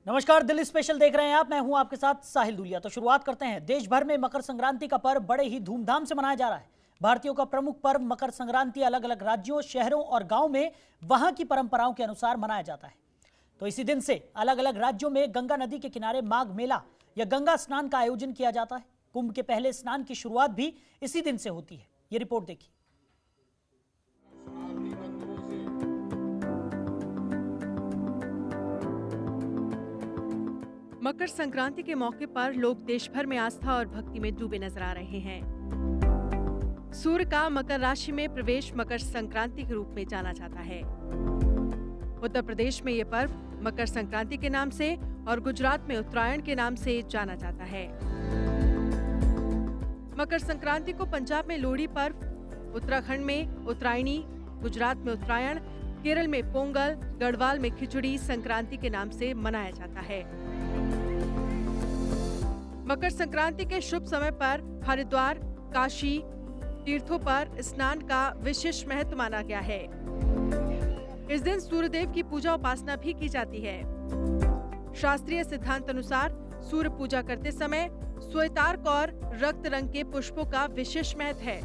नमस्कार, दिल्ली स्पेशल देख रहे हैं आप। मैं हूं आपके साथ साहिल दुलिया। तो शुरुआत करते हैं। देश भर में मकर संक्रांति का पर्व बड़े ही धूमधाम से मनाया जा रहा है। भारतीयों का प्रमुख पर्व मकर संक्रांति अलग अलग राज्यों, शहरों और गांव में वहां की परंपराओं के अनुसार मनाया जाता है। तो इसी दिन से अलग अलग राज्यों में गंगा नदी के किनारे माघ मेला या गंगा स्नान का आयोजन किया जाता है। कुंभ के पहले स्नान की शुरुआत भी इसी दिन से होती है। ये रिपोर्ट देखिए। मकर संक्रांति के मौके पर लोग देश भर में आस्था और भक्ति में डूबे नजर आ रहे हैं। सूर्य का मकर राशि में प्रवेश मकर संक्रांति के रूप में जाना जाता है। उत्तर प्रदेश में ये पर्व मकर संक्रांति के नाम से और गुजरात में उत्तरायण के नाम से जाना जाता है। मकर संक्रांति को पंजाब में लोहड़ी पर्व, उत्तराखंड में उत्तरायणी, गुजरात में उत्तरायण, केरल में पोंगल, गढ़वाल में खिचड़ी संक्रांति के नाम से मनाया जाता है। मकर संक्रांति के शुभ समय पर हरिद्वार, काशी तीर्थों पर स्नान का विशेष महत्व माना गया है। इस दिन सूर्यदेव की पूजा उपासना भी की जाती है। शास्त्रीय सिद्धांत अनुसार सूर्य पूजा करते समय श्वेतार्क और रक्त रंग के पुष्पों का विशेष महत्व है।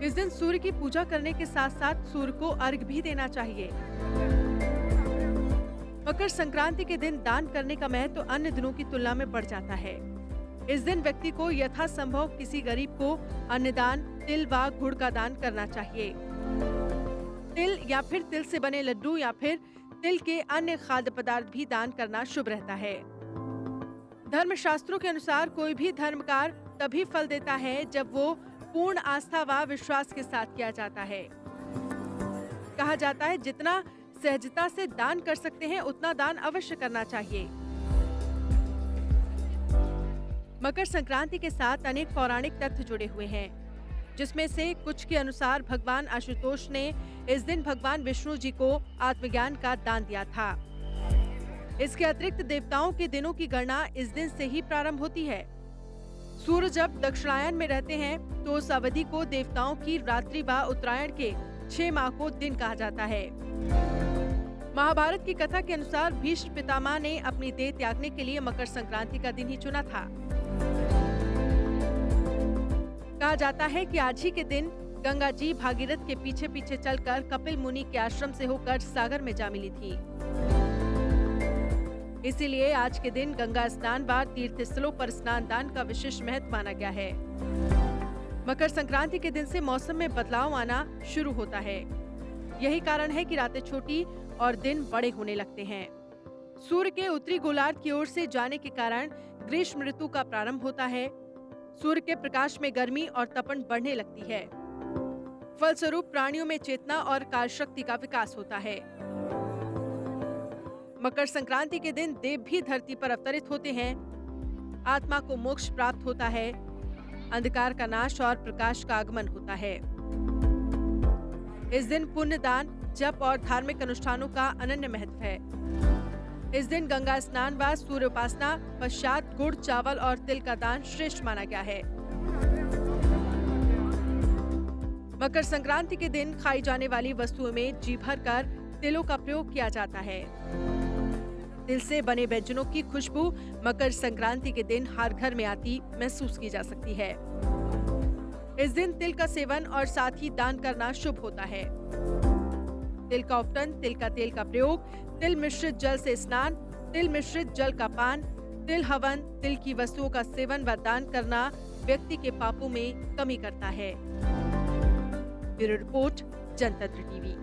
इस दिन सूर्य की पूजा करने के साथ साथ सूर्य को अर्घ्य भी देना चाहिए। मकर संक्रांति के दिन दान करने का महत्व अन्य दिनों की तुलना में बढ़ जाता है। इस दिन व्यक्ति को यथासंभव किसी गरीब को अन्नदान, तिल व गुड़ का दान करना चाहिए। तिल या फिर तिल से बने लड्डू या फिर तिल के अन्य खाद्य पदार्थ भी दान करना शुभ रहता है। धर्मशास्त्रों के अनुसार कोई भी धर्म कार्य तभी फल देता है जब वो पूर्ण आस्था व विश्वास के साथ किया जाता है। कहा जाता है जितना सहजता से दान कर सकते हैं उतना दान अवश्य करना चाहिए। मकर संक्रांति के साथ अनेक पौराणिक तथ्य जुड़े हुए हैं, जिसमें से कुछ के अनुसार भगवान आशुतोष ने इस दिन भगवान विष्णु जी को आत्मज्ञान का दान दिया था। इसके अतिरिक्त देवताओं के दिनों की गणना इस दिन से ही प्रारंभ होती है। सूर्य जब दक्षिणायन में रहते हैं तो उस अवधि को देवताओं की रात्रि व उत्तरायण के 6 माह को दिन कहा जाता है। महाभारत की कथा के अनुसार भीष्म पितामह ने अपनी देह त्यागने के लिए मकर संक्रांति का दिन ही चुना था। कहा जाता है कि आज ही के दिन गंगा जी भागीरथ के पीछे पीछे चलकर कपिल मुनि के आश्रम से होकर सागर में जा मिली थी। इसीलिए आज के दिन गंगा स्नान व तीर्थ स्थलों पर स्नान दान का विशेष महत्व माना गया है। मकर संक्रांति के दिन से मौसम में बदलाव आना शुरू होता है। यही कारण है कि रातें छोटी और दिन बड़े होने लगते हैं। सूर्य के उत्तरी गोलार्ध की ओर से जाने के कारण ग्रीष्म ऋतु का प्रारंभ होता है। सूर्य के प्रकाश में गर्मी और तपन बढ़ने लगती है। फलस्वरूप प्राणियों में चेतना और कार्यशक्ति का विकास होता है। मकर संक्रांति के दिन देव भी धरती पर अवतरित होते हैं। आत्मा को मोक्ष प्राप्त होता है। अंधकार का नाश और प्रकाश का आगमन होता है। इस दिन पुण्य दान, जप और धार्मिक अनुष्ठानों का अनन्य महत्व है। इस दिन गंगा स्नान व सूर्य उपासना पश्चात गुड़, चावल और तिल का दान श्रेष्ठ माना गया है। मकर संक्रांति के दिन खाई जाने वाली वस्तुओं में जी भर कर तिलों का प्रयोग किया जाता है। तिल से बने व्यंजनों की खुशबू मकर संक्रांति के दिन हर घर में आती महसूस की जा सकती है। इस दिन तिल का सेवन और साथ ही दान करना शुभ होता है। तिल का उपटन, तिल का तेल का प्रयोग, तिल मिश्रित जल से स्नान, तिल मिश्रित जल का पान, तिल हवन, तिल की वस्तुओं का सेवन व दान करना व्यक्ति के पापों में कमी करता है। ब्यूरो रिपोर्ट, जनतंत्र टीवी।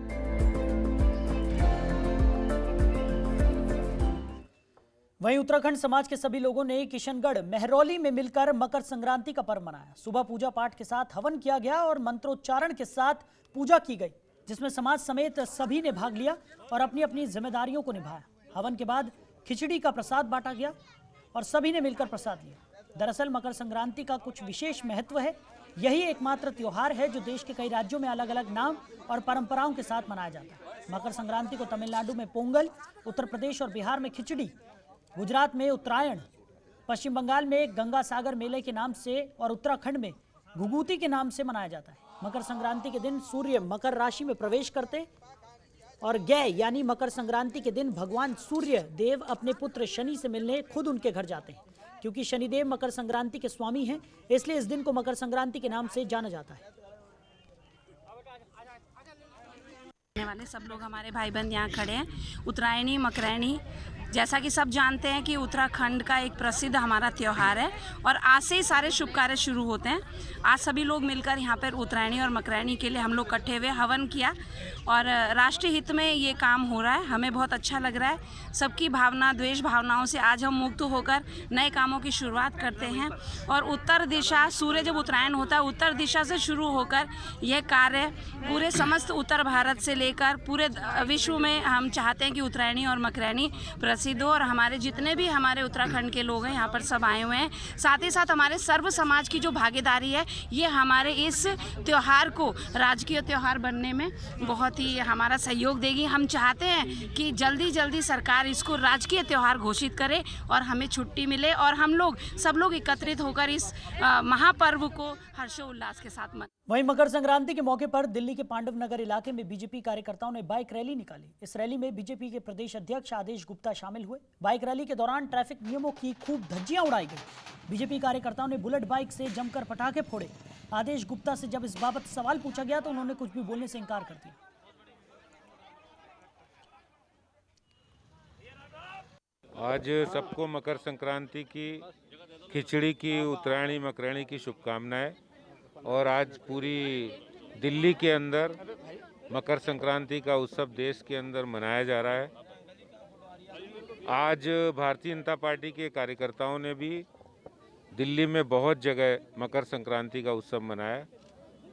वहीं उत्तराखंड समाज के सभी लोगों ने किशनगढ़ मेहरौली में मिलकर मकर संक्रांति का पर्व मनाया। सुबह पूजा पाठ के साथ हवन किया गया और मंत्रोच्चारण के साथ पूजा की गई, जिसमें समाज समेत सभी ने भाग लिया और अपनी अपनी जिम्मेदारियों को निभाया। हवन के बाद खिचड़ी का प्रसाद बांटा गया और सभी ने मिलकर प्रसाद लिया। दरअसल मकर संक्रांति का कुछ विशेष महत्व है। यही एकमात्र त्योहार है जो देश के कई राज्यों में अलग अलग नाम और परंपराओं के साथ मनाया जाता है। मकर संक्रांति को तमिलनाडु में पोंगल, उत्तर प्रदेश और बिहार में खिचड़ी, गुजरात में उत्तरायण, पश्चिम बंगाल में गंगा सागर मेले के नाम से और उत्तराखंड में घुघुती के नाम से मनाया जाता है। मकर संक्रांति के दिन सूर्य मकर राशि में प्रवेश करते और गय यानी मकर संक्रांति के दिन भगवान सूर्य देव अपने पुत्र शनि से मिलने खुद उनके घर जाते हैं। क्योंकि शनिदेव मकर संक्रांति के स्वामी हैं, इसलिए इस दिन को मकर संक्रांति के नाम से जाना जाता है। वाले सब लोग हमारे भाई बहन यहाँ खड़े हैं। उत्तरायणी मकरैनी, जैसा कि सब जानते हैं कि उत्तराखंड का एक प्रसिद्ध हमारा त्यौहार है और आज से ही सारे शुभ कार्य शुरू होते हैं। आज सभी लोग मिलकर यहाँ पर उत्तरायणी और मकरैनी के लिए हम लोग इकट्ठे हुए हवन किया और राष्ट्रीय हित में ये काम हो रहा है। हमें बहुत अच्छा लग रहा है। सबकी भावना, द्वेष भावनाओं से आज हम मुक्त होकर नए कामों की शुरुआत करते हैं और उत्तर दिशा, सूर्य जब उत्तरायण होता है उत्तर दिशा से शुरू होकर यह कार्य पूरे समस्त उत्तर भारत से लेकर पूरे विश्व में हम चाहते हैं कि उत्तरायणी और मकरैनी प्रसिद्ध हो और हमारे जितने भी हमारे उत्तराखंड के लोग हैं यहाँ पर सब आए हुए हैं। साथ ही साथ हमारे सर्व समाज की जो भागीदारी है ये हमारे इस त्यौहार को राजकीय त्यौहार बनने में बहुत ही हमारा सहयोग देगी। हम चाहते हैं कि जल्दी जल्दी सरकार इसको राजकीय त्यौहार घोषित करे और हमें छुट्टी मिले और हम लोग सब लोग एकत्रित होकर इस महापर्व को हर्षोल्लास के साथ मनाएं। वहीं मकर संक्रांति के मौके पर दिल्ली के पांडव नगर इलाके में बीजेपी कार्यकर्ताओं ने बाइक रैली निकाली। इस रैली में बीजेपी के प्रदेश अध्यक्ष आदेश गुप्ता शामिल हुए। बाइक रैली के दौरान ट्रैफिक नियमों की खूब धज्जियां उड़ाई गई। बीजेपी कार्यकर्ताओं ने बुलेट बाइक से जमकर पटाखे फोड़े। आदेश गुप्ता से जब इस बाबत सवाल पूछा गया तो उन्होंने कुछ भी बोलने से इनकार कर दिया। आज सबको मकर संक्रांति की, खिचड़ी की, उत्तरायणी मकरैनी की शुभकामनाएं। और आज पूरी दिल्ली के अंदर मकर संक्रांति का उत्सव देश के अंदर मनाया जा रहा है। आज भारतीय जनता पार्टी के कार्यकर्ताओं ने भी दिल्ली में बहुत जगह मकर संक्रांति का उत्सव मनाया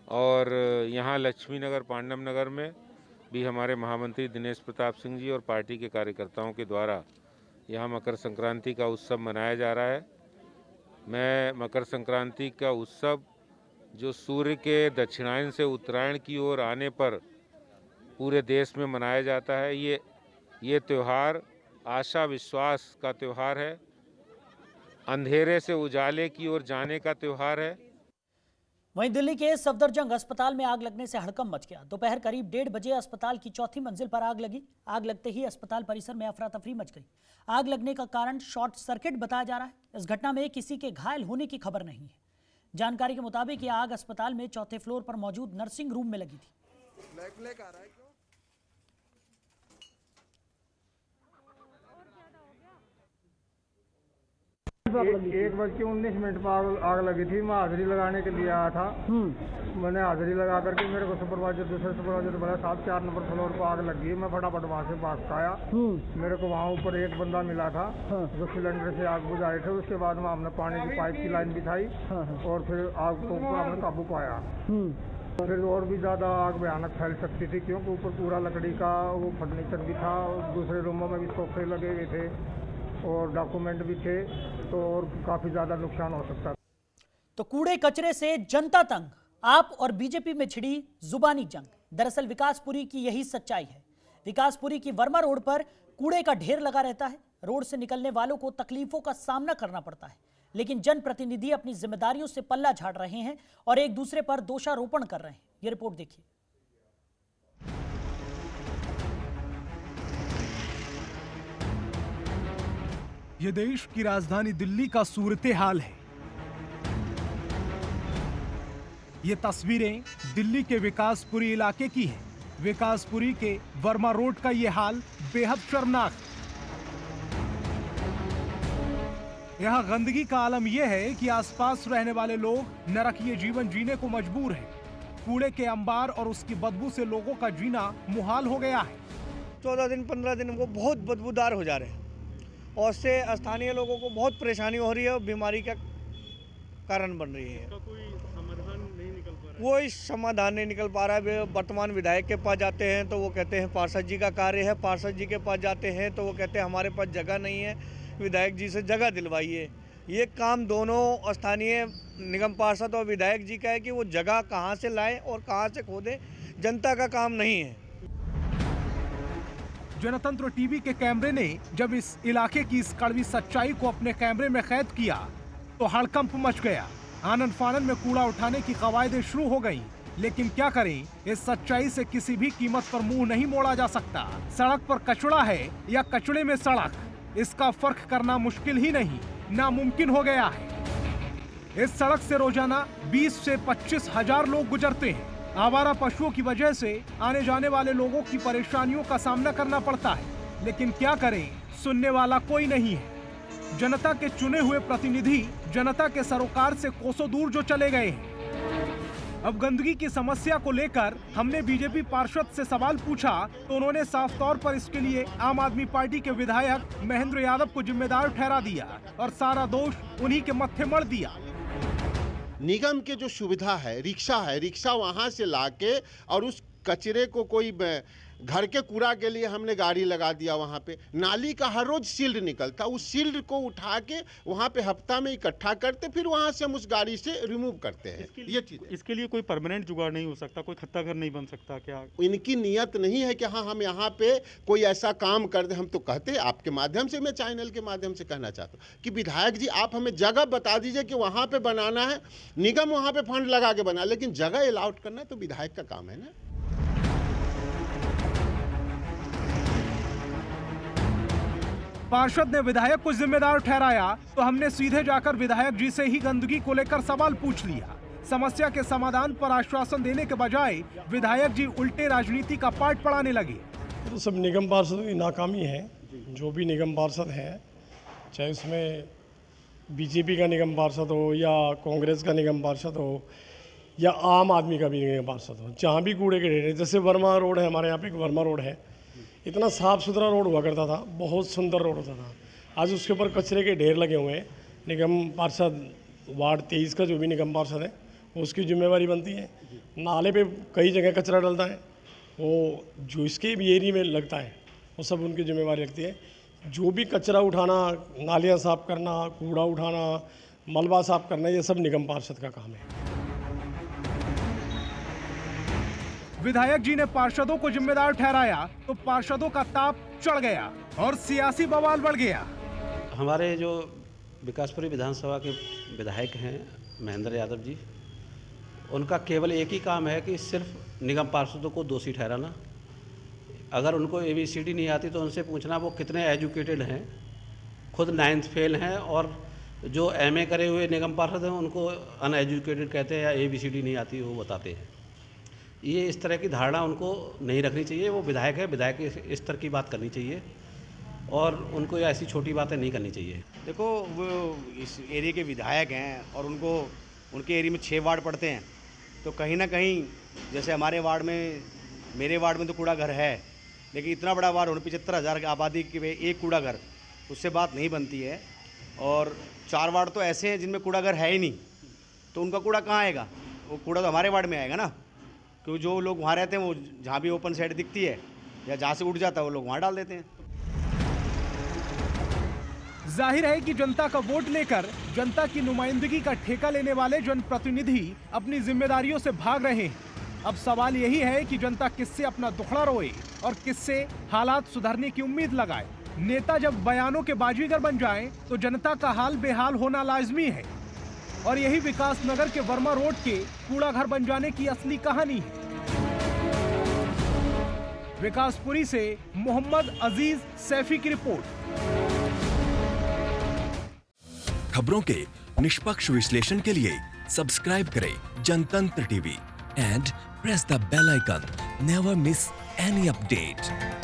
और यहाँ लक्ष्मी नगर, पांडव नगर में भी हमारे महामंत्री दिनेश प्रताप सिंह जी और पार्टी के कार्यकर्ताओं के द्वारा यहाँ मकर संक्रांति का उत्सव मनाया जा रहा है। मैं मकर संक्रांति का उत्सव जो सूर्य के दक्षिणायन से उत्तरायण की ओर आने पर पूरे देश में मनाया जाता है, ये त्यौहार आशा विश्वास का त्यौहार है, अंधेरे से उजाले की ओर जाने का त्यौहार है। वहीं दिल्ली के सफदरजंग अस्पताल में आग लगने से हड़कंप मच गया। दोपहर करीब 1:30 बजे अस्पताल की चौथी मंजिल पर आग लगी। आग लगते ही अस्पताल परिसर में अफरा तफरी मच गई। आग लगने का कारण शॉर्ट सर्किट बताया जा रहा है। इस घटना में किसी के घायल होने की खबर नहीं है। जानकारी के मुताबिक यह आग अस्पताल में चौथे फ्लोर पर मौजूद नर्सिंग रूम में लगी थी। एक बज के 19 मिनट पर आग लगी थी। मैं हाजिरी लगाने के लिए आया था। मैंने हाजिरी लगा करके मेरे को दूसरे सुपरवाइजर बोला साहब 4 नंबर फ्लोर पर आग लगी है। मैं फटाफट वहाँ से भाग आया। मेरे को वहाँ ऊपर एक बंदा मिला था जो सिलेंडर से आग बुझा रहे थे। उसके बाद में हमने पानी की पाइप की लाइन बिछाई और फिर आग को हमने काबू पाया। फिर और भी ज़्यादा आग भयानक फैल सकती थी क्योंकि ऊपर पूरा लकड़ी का वो फर्नीचर भी था। दूसरे रूमों में भी सोफे लगे हुए थे और डॉक्यूमेंट भी थे, तो और काफ़ी ज़्यादा नुकसान हो सकता। तो कूड़े कचरे से जनता तंग, आप और बीजेपी में छिड़ी जुबानी जंग। दरअसल विकासपुरी की यही सच्चाई है। विकासपुरी की वर्मा रोड पर कूड़े का ढेर लगा रहता है। रोड से निकलने वालों को तकलीफों का सामना करना पड़ता है, लेकिन जनप्रतिनिधि अपनी जिम्मेदारियों से पल्ला झाड़ रहे हैं और एक दूसरे पर दोषारोपण कर रहे हैं। ये रिपोर्ट देखिए। ये देश की राजधानी दिल्ली का सूरते हाल है। ये तस्वीरें दिल्ली के विकासपुरी इलाके की हैं। विकासपुरी के वर्मा रोड का ये हाल बेहद शर्मनाक है। यहाँ गंदगी का आलम यह है कि आसपास रहने वाले लोग नरकीय जीवन जीने को मजबूर हैं। कूड़े के अंबार और उसकी बदबू से लोगों का जीना मुहाल हो गया है। 14 दिन 15 दिन वो बहुत बदबूदार हो जा रहे हैं और उससे स्थानीय लोगों को बहुत परेशानी हो रही है और बीमारी का कारण बन रही है। कोई समाधान नहीं निकल पा रहा है। वर्तमान विधायक के पास जाते हैं तो वो कहते हैं पार्षद जी का कार्य है। पार्षद जी के पास जाते हैं तो वो कहते हैं हमारे पास जगह नहीं है, विधायक जी से जगह दिलवाइए। ये काम दोनों स्थानीय निगम पार्षद और विधायक जी का है कि वो जगह कहाँ से लाएं और कहाँ से खोदें। जनता का काम नहीं है। जनतंत्र टीवी के कैमरे ने जब इस इलाके की इस कड़वी सच्चाई को अपने कैमरे में कैद किया तो हड़कंप मच गया। आनन फानन में कूड़ा उठाने की कवायदें शुरू हो गईं, लेकिन क्या करें, इस सच्चाई से किसी भी कीमत पर मुंह नहीं मोड़ा जा सकता। सड़क पर कचड़ा है या कचड़े में सड़क, इसका फर्क करना मुश्किल ही नहीं, नामुमकिन हो गया है। इस सड़क से रोजाना 20 से 25 हजार लोग गुजरते हैं। आवारा पशुओं की वजह से आने जाने वाले लोगों की परेशानियों का सामना करना पड़ता है, लेकिन क्या करें, सुनने वाला कोई नहीं है। जनता के चुने हुए प्रतिनिधि जनता के सरोकार से कोसों दूर जो चले गए हैं। अब गंदगी की समस्या को लेकर हमने बीजेपी पार्षद से सवाल पूछा तो उन्होंने साफ तौर पर इसके लिए आम आदमी पार्टी के विधायक महेंद्र यादव को जिम्मेदार ठहरा दिया और सारा दोष उन्हीं के मत्थे मढ़ दिया। निगम के जो सुविधा है, रिक्शा वहाँ से लाके और उस कचरे को कोई घर के कूड़ा के लिए हमने गाड़ी लगा दिया। वहाँ पे नाली का हर रोज सील्ड निकलता, उस सील्ड को उठा के वहाँ पे हफ्ता में इकट्ठा करते, फिर वहाँ से हम उस गाड़ी से रिमूव करते हैं। ये चीज़, इसके लिए कोई परमानेंट जुगाड़ नहीं हो सकता, कोई खत्ता घर नहीं बन सकता क्या? इनकी नियत नहीं है कि हाँ हम यहाँ पे कोई ऐसा काम कर दे। हम तो कहते हैं, आपके माध्यम से, मैं चैनल के माध्यम से कहना चाहता हूँ कि विधायक जी आप हमें जगह बता दीजिए कि वहाँ पे बनाना है, निगम वहाँ पे फंड लगा के बना, लेकिन जगह अलाउट करना तो विधायक का काम है ना। पार्षद ने विधायक को जिम्मेदार ठहराया तो हमने सीधे जाकर विधायक जी से ही गंदगी को लेकर सवाल पूछ लिया। समस्या के समाधान पर आश्वासन देने के बजाय विधायक जी उल्टे राजनीति का पाठ पढ़ाने लगे। तो सब निगम पार्षद की नाकामी है। जो भी निगम पार्षद है, चाहे उसमें बीजेपी का निगम पार्षद हो या कांग्रेस का निगम पार्षद हो या आम आदमी का भी निगम पार्षद हो, जहाँ भी कूड़े के ढेर है, जैसे वर्मा रोड है, हमारे यहाँ पे एक वर्मा रोड है, इतना साफ़ सुथरा रोड हुआ करता था, बहुत सुंदर रोड होता था। आज उसके ऊपर कचरे के ढेर लगे हुए हैं। निगम पार्षद वार्ड 23 का जो भी निगम पार्षद है उसकी जिम्मेवारी बनती है। नाले पे कई जगह कचरा डलता है, वो जो इसके भी एरिया में लगता है वो सब उनकी जिम्मेवारी लगती है। जो भी कचरा उठाना, नालियाँ साफ़ करना, कूड़ा उठाना, मलबा साफ़ करना, ये सब निगम पार्षद का काम है। विधायक जी ने पार्षदों को जिम्मेदार ठहराया तो पार्षदों का ताप चढ़ गया और सियासी बवाल बढ़ गया। हमारे जो विकासपुरी विधानसभा के विधायक हैं महेंद्र यादव जी, उनका केवल एक ही काम है कि सिर्फ निगम पार्षदों को दोषी ठहराना। अगर उनको ABCD नहीं आती तो उनसे पूछना वो कितने एजुकेटेड हैं। खुद 9th फेल हैं और जो MA करे हुए निगम पार्षद हैं उनको अनएजुकेटेड कहते हैं या ABCD नहीं आती वो बताते हैं। ये इस तरह की धारणा उनको नहीं रखनी चाहिए। वो विधायक है, विधायक इस तरह की बात करनी चाहिए और उनको ऐसी छोटी बातें नहीं करनी चाहिए। देखो, वो इस एरिया के विधायक हैं और उनको उनके एरिया में 6 वार्ड पड़ते हैं, तो कहीं ना कहीं जैसे हमारे वार्ड में, मेरे वार्ड में तो कूड़ा घर है, लेकिन इतना बड़ा वार्ड होने 75,000 की आबादी के एक कूड़ा घर, उससे बात नहीं बनती है। और 4 वार्ड तो ऐसे हैं जिनमें कूड़ा घर है ही नहीं, तो उनका कूड़ा कहाँ आएगा? वो कूड़ा तो हमारे वार्ड में आएगा ना, क्योंकि जो लोग वहाँ रहते हैं वो जहाँ भी ओपन साइड दिखती है या जहाँ से उठ जाता है वो लोग वहाँ डाल देते हैं। जाहिर है कि जनता का वोट लेकर जनता की नुमाइंदगी का ठेका लेने वाले जनप्रतिनिधि अपनी जिम्मेदारियों से भाग रहे हैं। अब सवाल यही है कि जनता किससे अपना दुखड़ा रोए और किससे हालात सुधरने की उम्मीद लगाए। नेता जब बयानों के बाजीगर बन जाएं, तो जनता का हाल बेहाल होना लाजमी है। और यही विकास नगर के वर्मा रोड के कूड़ा घर बन जाने की असली कहानी है। विकासपुरी से मोहम्मद अजीज सैफी की रिपोर्ट। खबरों के निष्पक्ष विश्लेषण के लिए सब्सक्राइब करें Jantantra TV and press the bell icon. Never miss any update.